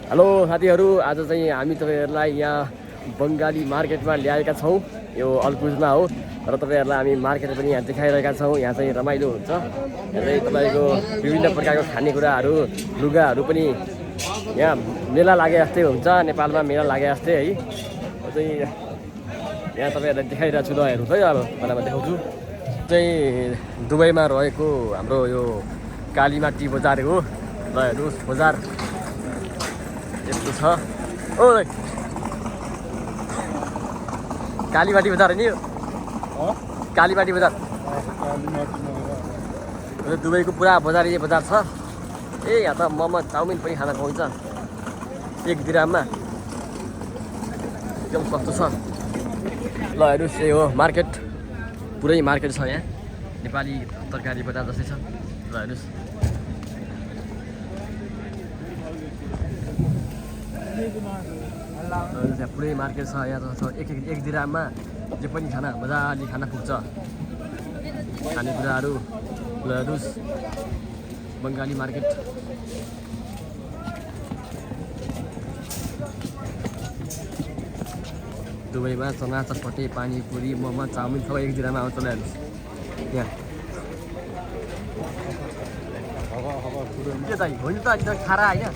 Hello साथीहरू, आज चाहिँ हामी तपाईहरुलाई यहाँ बंगाली मार्केटमा ल्याएका छौं। यो अल्पुजमा हो र तपाईहरुलाई हामी मार्केट पनि यहाँ देखाइरहेका छौं। यहाँ चाहिँ रमाइलो हुन्छ। यहाँ चाहिँ तपाईको विभिन्न प्रकारको खानेकुराहरू, लुगाहरू पनि यहाँ मेला लागे जस्तै हुन्छ। नेपालमा मेला लागे जस्तै है। चाहिँ यहाँ तपाईहरुलाई देखाइरहेछु। ल हेर्नुस् है, अब मलाई देखाउँछु। चाहिँ दुबईमा रहेको हाम्रो यो कालीमाटी बजार हो। ल हेर्नुस्, बजार यस्तो छ। ओ कालीमाटी बजार हो नि यो। कालीमाटी बजार दुबईको पुरा बजारिए बजार छ। ए यहाँ त मोमो चाउमिन पनि खान पाउँछ 1 दिराममा। एकदम सस्तो छ। ल हेर्नुस्, यही हो मार्केट। पुरै मार्केट छ यहाँ। नेपाली तरकारी बजार जस्तै छ। ल हेर्नुस्, पुरै मार्केट छ यहाँ। त एक दिराममा जे पनि खाना मजाले खाना पुग्छ। खानेकुराहरू। ल हेर्नुस्, बङ्गाली मार्केट। दुबईमा चना चटपटे, पानीपुरी, मोमो, चाउमिन सबै 1 दिराममा आउँछ। ल हेर्नुस् यहाँ के चाहिँ होइन त अहिले खारा होइन।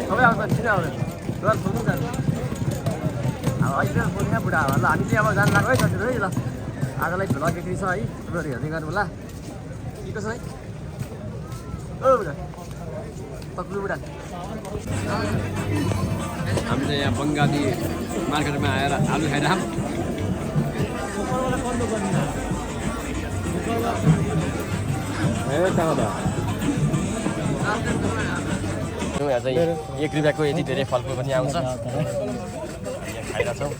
सबै आउँछ, किन आउँदैन? डर खोल्नु जानु। अब अहिले बोल्ने बुढा हो। ल हामी चाहिँ अब जानु लाग्यो है साथीहरू है। ल आजलाई भ्लग यति छ है। तपाईँहरू हेर्दै गर्नु होला। के कसो है? ओ बुढा पक्लु बुढा। हामी चाहिँ यहाँ बङ्गाली मार्केटमा आएर आलु खाइरहेको। यहाँ चाहिँ 1 रुपियाँको यति धेरै फलफुल पनि आउँछ। यहाँ खाइरहेछौँ।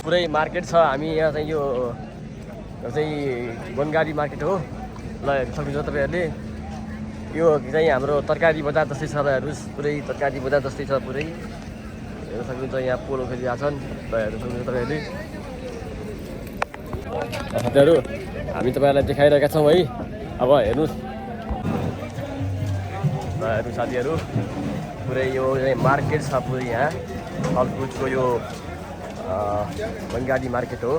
पुरै मार्केट छ। हामी यहाँ चाहिँ यो चाहिँ बङ्गाली मार्केट हो। ल हेर्नु सक्नुहुन्छ तपाईँहरूले। यो चाहिँ हाम्रो तरकारी बजार जस्तै छ। ल हेर्नुहोस्, पुरै तरकारी बजार जस्तै छ। पुरै हेर्नु सक्नुहुन्छ। यहाँ पोलो खेलिरहेको छन्। ल हेर्नु सक्नुहुन्छ तपाईँहरूले। साथीहरू, हामी तपाईँहरूलाई देखाइरहेका छौँ है। अब हेर्नुहोस्, ल हेर्नु साथीहरू, पुरै यो मार्केट छ। पुरै यहाँ फलफुलको यो बङ्गाली मार्केट हो।